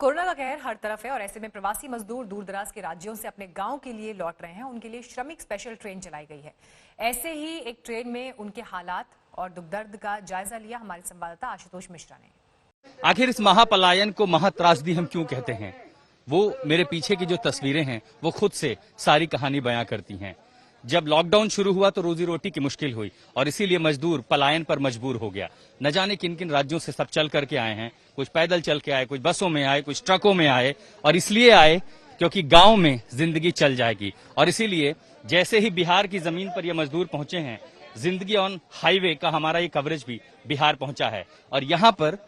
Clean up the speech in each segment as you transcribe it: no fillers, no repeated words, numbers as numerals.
Corona का कहर हर तरफ है और ऐसे में प्रवासी मजदूर दूर दराज के राज्यों से अपने गांव के लिए लौट रहे हैं। उनके लिए श्रमिक स्पेशल ट्रेन चलाई गई है। ऐसे ही एक ट्रेन में उनके हालात और दुख दर्द का जायजा लिया हमारे संवाददाता आशुतोष मिश्रा ने। आखिर इस महापलायन को महात्रासदी हम क्यों कहते हैं? वो मेरे पीछे की जो तस्वीरें हैं वो खुद से सारी कहानी बयां करती हैं। जब लॉकडाउन शुरू हुआ तो रोजी रोटी की मुश्किल हुई और इसीलिए मजदूर पलायन पर मजबूर हो गया। न जाने किन किन राज्यों से सब चल करके आए हैं, कुछ पैदल चल के आए, कुछ बसों में आए, कुछ ट्रकों में आए और इसलिए आए क्योंकि गांव में जिंदगी चल जाएगी। और इसीलिए जैसे ही बिहार की जमीन पर ये मजदूर पहुंचे हैं, जिंदगी ऑन हाईवे का हमारा ये कवरेज भी बिहार पहुंचा है और यहाँ पर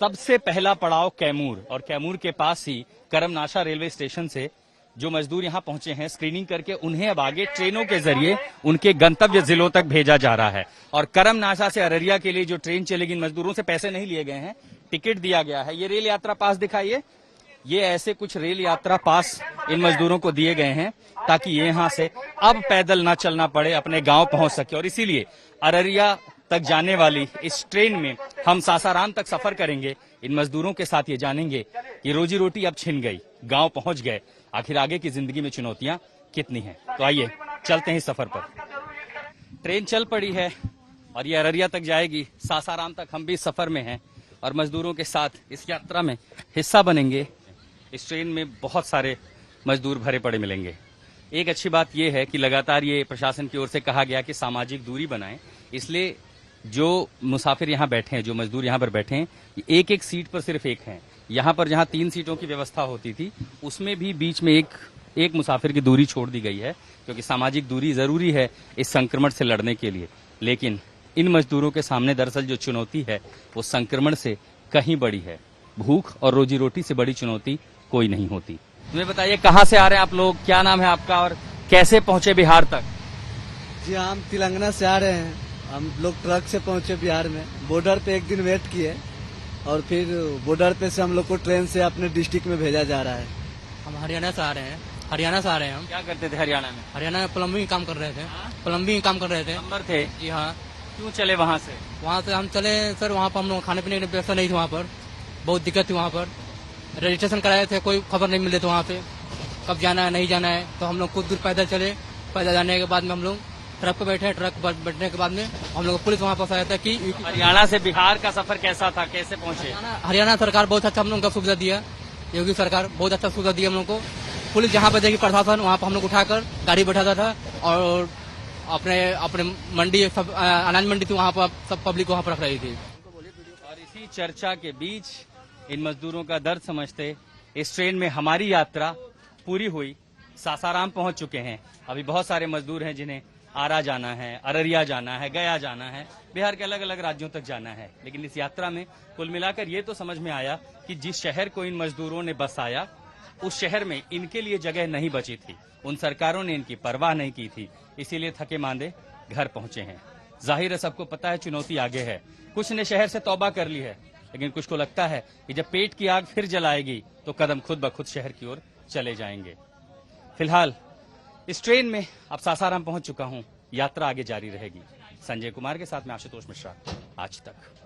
सबसे पहला पड़ाव कैमूर और कैमूर के पास ही करमनाशा रेलवे स्टेशन से जो मजदूर यहां पहुंचे हैं, स्क्रीनिंग करके उन्हें अब आगे ट्रेनों के जरिए उनके गंतव्य जिलों तक भेजा जा रहा है। और करमनाशा से अररिया के लिए जो ट्रेन चलेगी, इन मजदूरों से पैसे नहीं लिए गए हैं, टिकट दिया गया है। ये रेल यात्रा पास दिखाइए, ये ऐसे कुछ रेल यात्रा पास इन मजदूरों को दिए गए हैं ताकि ये यहाँ से अब पैदल ना चलना पड़े, अपने गांव पहुंच सके। और इसीलिए अररिया तक जाने वाली इस ट्रेन में हम सासाराम तक सफर करेंगे। इन मजदूरों के साथ ये जानेंगे कि रोजी रोटी अब छिन गई, गांव पहुंच गए, आखिर आगे की जिंदगी में चुनौतियां कितनी हैं। तो आइए चलते हैं इस सफर पर। ट्रेन चल पड़ी है और ये अररिया तक जाएगी। सासाराम तक हम भी इस सफर में हैं और मजदूरों के साथ इस यात्रा में हिस्सा बनेंगे। इस ट्रेन में बहुत सारे मजदूर भरे पड़े मिलेंगे। एक अच्छी बात यह है कि लगातार ये प्रशासन की ओर से कहा गया कि सामाजिक दूरी बनाएं, इसलिए जो मुसाफिर यहाँ बैठे हैं, जो मजदूर यहाँ पर बैठे हैं, एक एक सीट पर सिर्फ एक हैं। यहाँ पर जहाँ 3 सीटों की व्यवस्था होती थी उसमें भी बीच में एक मुसाफिर की दूरी छोड़ दी गई है क्योंकि सामाजिक दूरी जरूरी है इस संक्रमण से लड़ने के लिए। लेकिन इन मजदूरों के सामने दरअसल जो चुनौती है वो संक्रमण से कहीं बड़ी है। भूख और रोजी रोटी से बड़ी चुनौती कोई नहीं होती। तुम्हें बताइए, कहाँ से आ रहे हैं आप लोग, क्या नाम है आपका और कैसे पहुंचे बिहार तक? जी, हम तेलंगाना से आ रहे हैं। हम लोग ट्रक से पहुंचे बिहार में। बॉर्डर पे एक दिन वेट किए और फिर बॉर्डर पे से हम लोग को ट्रेन से अपने डिस्ट्रिक्ट में भेजा जा रहा है। हम हरियाणा से आ रहे हैं। हरियाणा से आ रहे हैं हम। क्या करते थे हरियाणा में? हरियाणा में प्लम्बिंग काम कर रहे थे। प्लम्बिंग काम कर रहे थे। नंबर थे? जी हाँ। क्यों चले वहाँ से? वहाँ से हम चले सर, वहाँ पर हम लोग खाने पीने की व्यवस्था नहीं थी। वहाँ पर बहुत दिक्कत थी। वहाँ पर रजिस्ट्रेशन कराए थे, कोई खबर नहीं मिल रही थी वहाँ पे कब जाना है नहीं जाना है। तो हम लोग कुछ दूर पैदल चले। पैदल जाने के बाद में हम लोग ट्रक पे बैठे। ट्रक पर बैठने के बाद में हम लोग पुलिस वहाँ पास आया था कि हरियाणा से बिहार का सफर कैसा था, कैसे पहुंचे? हरियाणा सरकार बहुत अच्छा हम लोग को सुविधा दिया। योगी सरकार बहुत अच्छा सुविधा दिया हम लोग को। पुलिस जहाँ पे देखी प्रशासन, वहाँ पर हम लोग उठाकर गाड़ी बैठाता था और अपने मंडी सब अनाज मंडी थी, वहाँ पर सब पब्लिक वहाँ पर रख रही थी। और इसी चर्चा के बीच इन मजदूरों का दर्द समझते इस ट्रेन में हमारी यात्रा पूरी हुई। सासाराम पहुंच चुके हैं। अभी बहुत सारे मजदूर हैं जिन्हें आरा जाना है, अररिया जाना है, गया जाना है, बिहार के अलग अलग राज्यों तक जाना है। लेकिन इस यात्रा में कुल मिलाकर ये तो समझ में आया कि जिस शहर को इन मजदूरों ने बसाया उस शहर में इनके लिए जगह नहीं बची थी। उन सरकारों ने इनकी परवाह नहीं की थी, इसीलिए थके मांदे घर पहुंचे हैं। जाहिर है सबको पता है चुनौती आगे है। कुछ ने शहर से तौबा कर ली है, लेकिन कुछ को लगता है कि जब पेट की आग फिर जलाएगी तो कदम खुद ब खुद शहर की ओर चले जाएंगे। फिलहाल इस ट्रेन में अब सासाराम पहुंच चुका हूं। यात्रा आगे जारी रहेगी। संजय कुमार के साथ मैं आशुतोष मिश्रा, आज तक।